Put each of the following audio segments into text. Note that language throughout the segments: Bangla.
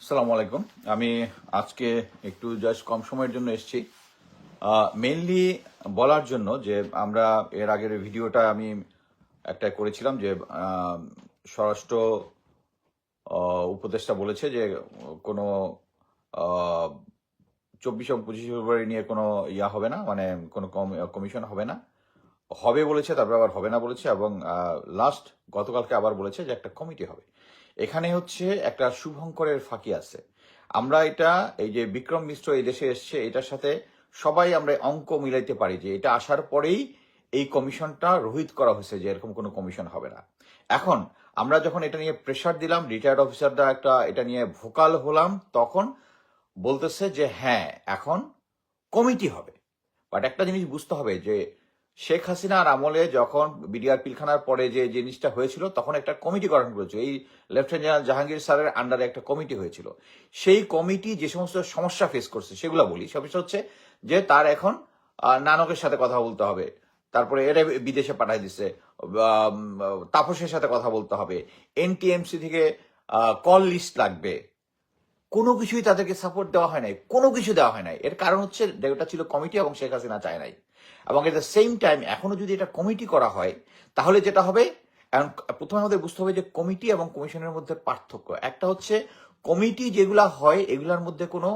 আসসালামু আলাইকুম। আমি আজকে একটু জাস্ট কম সময়ের জন্য এসেছি, মেইনলি বলার জন্য যে আমরা এর আগের ভিডিওটা আমি একটা করেছিলাম যে স্বরাষ্ট্র উপদেষ্টা বলেছে যে কোনো 24 এবং 25 ফেব্রুয়ারি নিয়ে কোনো হবে না, মানে কোনো কমিশন হবে না, হবে বলেছে, তারপর আবার হবে না বলেছে, এবং লাস্ট গতকালকে আবার বলেছে যে একটা কমিটি হবে। এখানে হচ্ছে একটা শুভঙ্করের ফাঁকি আছে। আমরা এটা, এই যে বিক্রম মিশ্র এই দেশে এসছে, এটার সাথে সবাই আমরা অঙ্ক মিলাইতে পারি যে এটা আসার পরেই এই কমিশনটা রোহিত করা হয়েছে যে এরকম কোনো কমিশন হবে না। এখন আমরা যখন এটা নিয়ে প্রেশার দিলাম, রিটায়ার্ড অফিসাররা একটা এটা নিয়ে ভোকাল হলাম, তখন বলতেছে যে হ্যাঁ এখন কমিটি হবে। বাট একটা জিনিস বুঝতে হবে যে শেখ হাসিনার আমলে যখন বিডিআর পিলখানার পরে যে জিনিসটা হয়েছিল, তখন একটা কমিটি গঠন করেছিল, এই লেফটেন্যান্ট জেনারেল জাহাঙ্গীর স্যারের আন্ডারে একটা কমিটি হয়েছিল। সেই কমিটি যে সমস্ত সমস্যা ফেস করছে সেগুলো বলি। সমস্যা হচ্ছে যে তার এখন নানকের সাথে কথা বলতে হবে, তারপরে এরা বিদেশে পাঠাই দিচ্ছে, তাপসের সাথে কথা বলতে হবে, এনটিএমসি থেকে কল লিস্ট লাগবে, কোনো কিছুই তাদেরকে সাপোর্ট দেওয়া হয় নাই, কোনো কিছু দেওয়া হয় নাই। এর কারণ হচ্ছে ওটা ছিল কমিটি এবং শেখ হাসিনা চায় নাই। এবং এট দ্য সেম টাইম এখনো যদি এটা কমিটি করা হয়, তাহলে যেটা হবে, এখন প্রথমে আমাদের বুঝতে হবে যে কমিটি এবং কমিশনের মধ্যে পার্থক্য। একটা হচ্ছে কমিটি যেগুলা হয় এগুলার মধ্যে কোনো,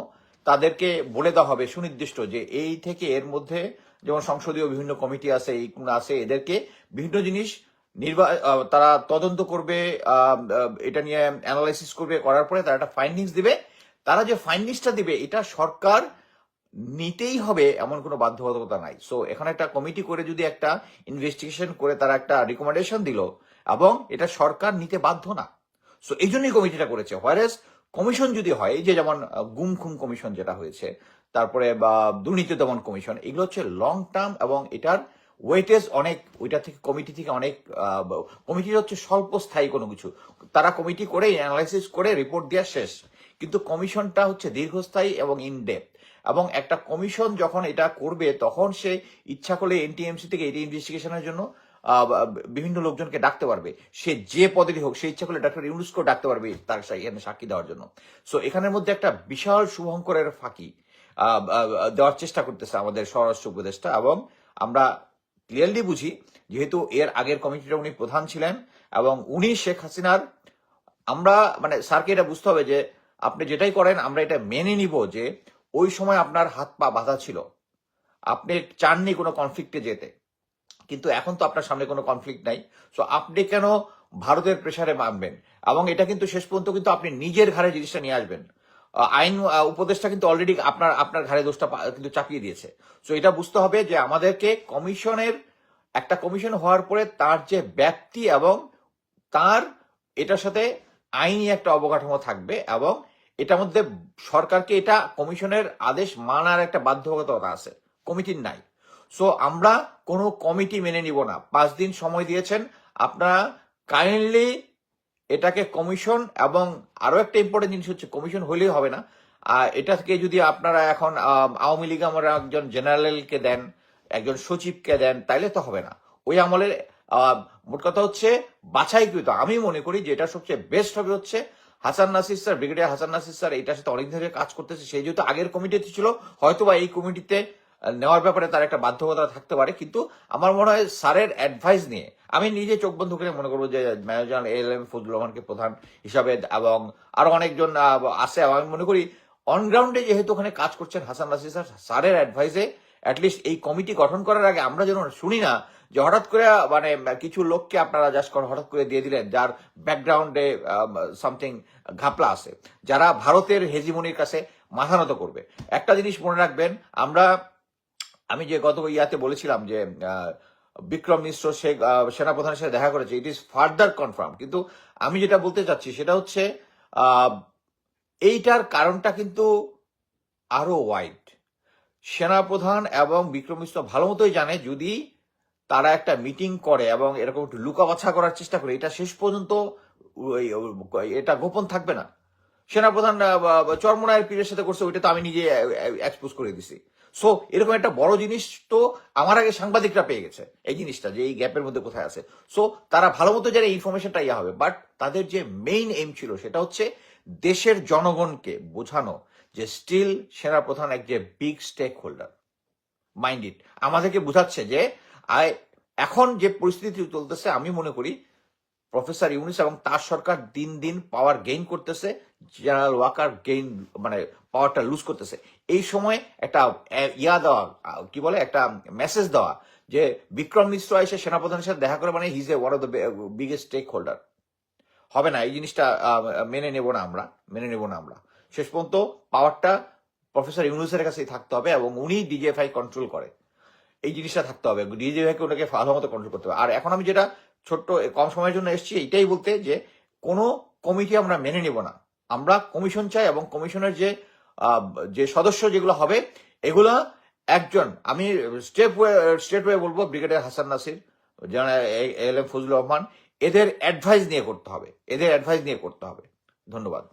তাদেরকে বলে দেওয়া হবে সুনির্দিষ্ট যে এই থেকে এর মধ্যে, যেমন সংসদীয় বিভিন্ন কমিটি আছে, এই আছে, এদেরকে বিভিন্ন জিনিস তারা তদন্ত করবে, এটা নিয়ে অ্যানালাইসিস করবে, করার পরে তারা একটা ফাইন্ডিংস দিবে। তারা যে ফাইন্ডিংসটা দিবে এটা সরকার নিতেই হবে এমন কোনো বাধ্যবাধকতা নাই। সো এখানে একটা কমিটি করে যদি একটা ইনভেস্টিগেশন করে তারা একটা রিকমেন্ডেশন দিল, এবং এটা সরকার নিতে বাধ্য না। সো এই জন্যই কমিটিটা করেছে। হোয়ারেস কমিশন যদি হয়, এই যে যেমন গুম খুম কমিশন যেটা হয়েছে, তারপরে বা দুর্নীতি দমন কমিশন, এগুলো হচ্ছে লং টার্ম এবং এটার ওয়েটেজ অনেক, ওইটা থেকে কমিটি থেকে অনেক, কমিটির হচ্ছে স্বল্প স্থায়ী কোনো কিছু, তারা কমিটি করে অ্যানালাইসিস করে রিপোর্ট দেওয়া শেষ। কিন্তু কমিশনটা হচ্ছে দীর্ঘস্থায়ী এবং ইনডেপথ। এবং একটা কমিশন যখন এটা করবে তখন সে ইচ্ছা করলে এনটিএমসি থেকে এটি ইনভেস্টিগেশনের জন্য বিভিন্ন লোকজনকে ডাকতে পারবে, সে যে পদেরই হোক, সে ইচ্ছা করলে ডক্টর ইউনুসকেও ডাকতে পারবে তার এখানে সাক্ষী দেওয়ার জন্য। সো এখানের মধ্যে একটা বিশাল শুভঙ্করের ফাঁকি দেওয়ার চেষ্টা করতেছে আমাদের স্বরাষ্ট্র উপদেষ্টা। এবং আমরা ক্লিয়ারলি বুঝি, যেহেতু এর আগের কমিটিটা উনি প্রধান ছিলেন এবং উনি শেখ হাসিনার, আমরা মানে স্যারকে এটা বুঝতে হবে যে আপনি যেটাই করেন আমরা এটা মেনে নিব যে ওই সময় আপনার হাত পা বাঁধা ছিল, আপনি চাননি কোনো কনফ্লিক্টে যেতে, কিন্তু এখন তো আপনার সামনে কোনো কনফ্লিক্ট নাই। সো আপনি কেন ভারতের প্রেসারে মানবেন? এবং এটা কিন্তু শেষ পর্যন্ত কিন্তু আপনি নিজের ঘাড়ে জিনিসটা নিয়ে আসবেন। আইন উপদেষ্টা কিন্তু অলরেডি আপনার আপনার ঘাড়ে দোষটা কিন্তু চাপিয়ে দিয়েছে। সো এটা বুঝতে হবে যে আমাদেরকে কমিশনের, একটা কমিশন হওয়ার পরে তার যে ব্যাপ্তি এবং তার এটার সাথে আইনি একটা অবকাঠামো থাকবে, এবং এটার মধ্যে সরকারকে এটা কমিশনের আদেশ মানার একটা বাধ্যবাধকতা আছে, কমিটির নাই। সো আমরা কোনো কমিটি মেনে নিব না। 5 দিন সময় দিয়েছেন আপনারা, কাইন্ডলি এটাকে কমিশন, এবং আরো একটা ইম্পর্টেন্ট জিনিস হচ্ছে কমিশন হলেই হবে না, এটাকে যদি আপনারা এখন আওয়ামী লীগ আমরা একজন জেনারেলকে দেন, একজন সচিবকে দেন, তাইলে তো হবে না। ওই আমলের মোট কথা হচ্ছে বাছাইকৃত, আমি মনে করি যে এটা সবচেয়ে বেস্ট হবে হচ্ছে Hasan Nasir sir, brigadier Hasan Nasir sir এটার সাথে অনেক ধরে কাজ করতেছে, সেই যেহেতু আগের কমিটিতে ছিল, হয়তোবা এই কমিটিতে নেওয়ার ব্যাপারে তার একটা বাধ্যবাধকতা থাকতে পারে। কিন্তু আমার মনে হয় স্যারের অ্যাডভাইস নিয়ে, আমি নিজে চোখ বন্ধ করে মনে করবো যে মেজর জেনারেল এএলএম ফজলুর রহমানকে প্রধান হিসাবে, এবং আরো অনেকজন আছে, আমি মনে করি অনগ্রাউন্ডে যেহেতু ওখানে কাজ করছেন হাসান নাসির স্যার, স্যারের অ্যাডভাইসে অ্যাটলিস্ট এই কমিটি গঠন করার আগে আমরা যেন শুনি না যে হঠাৎ করে মানে কিছু লোককে আপনারা জাস্ট হঠাৎ করে দিয়ে দিলেন যার ব্যাকগ্রাউন্ডে সামথিং ঘাপলা আছে, যারা ভারতের হেজিমনির কাছে মাথা নত করবে। একটা জিনিস মনে রাখবেন, আমি যে গত ইয়াতে বলেছিলাম যে বিক্রম মিশ্র সেনাপ্রধানের সাথে দেখা করেছে, ইট ইজ ফার্দার কনফার্ম। কিন্তু আমি যেটা বলতে চাচ্ছি সেটা হচ্ছে এইটার কারণটা কিন্তু আরো ওয়াইড। সেনাপ্রধান এবং বিক্রম মিশ্র ভালো মতোই জানে, যদি তারা একটা মিটিং করে এবং এরকম একটু লুকাবাছা করার চেষ্টা করে, এটা শেষ পর্যন্ত এটা গোপন থাকবে না। সেনাপ্রধান চরমোনায়ের পীরের সাথে করছে, ওইটা তো আমি নিজে এক্সপোজ করে দিছি। সো এরকম একটা বড় জিনিস তো আমার আগে সাংবাদিকরা পেয়ে গেছে, এই জিনিসটা যে এই গ্যাপের মধ্যে কোথায় আছে। সো তারা ভালো মতো জানে ইনফরমেশনটা ইয়া হবে, বাট তাদের যে মেইন এম ছিল সেটা হচ্ছে দেশের জনগণকে বোঝানো যে স্টিল সেনাপ্রধান এক যে big stakeholder. Mind it, আমাদেরকে বোঝাচ্ছে যে এখন যে পরিস্থিতি চলতেছে, আমি মনে করি প্রফেসর ইউনূস এবং তার সরকার দিন দিন পাওয়ার গেইন করতেছে, জেনারেল ওয়াকার গেইন মানে পাওয়ারটা লুজ করতেছে। এই সময় একটা দেওয়া, কি বলে, একটা মেসেজ দেওয়া যে বিক্রম মিশ্র এসে সেনাপ্রধানের সাথে দেখা করে, মানে he is one of the biggest stakeholder. হবে না, এই জিনিসটা মেনে নেব না আমরা। শেষ পর্যন্ত পাওয়ারটা প্রফেসর ইউনূসের কাছেই থাকতে হবে এবং উনি ডিজিএফআই কন্ট্রোল করে, এই জিনিসটা থাকতে হবে। ডিজিএফআইকে ওনাকে ভালো মতো কন্ট্রোল করতে হবে। আর এখন আমি যেটা ছোট্ট কম সময়ের জন্য এসেছি এইটাই বলতে, যে কোনো কমিটি আমরা মেনে নেব না, আমরা কমিশন চাই। এবং কমিশনের যে সদস্য যেগুলো হবে, এগুলা একজন, আমি স্টেট ওয়ে বলবো, brigadier Hasan Nasir, general L M Fazlur Rahman, এদের অ্যাডভাইস নিয়ে করতে হবে। ধন্যবাদ।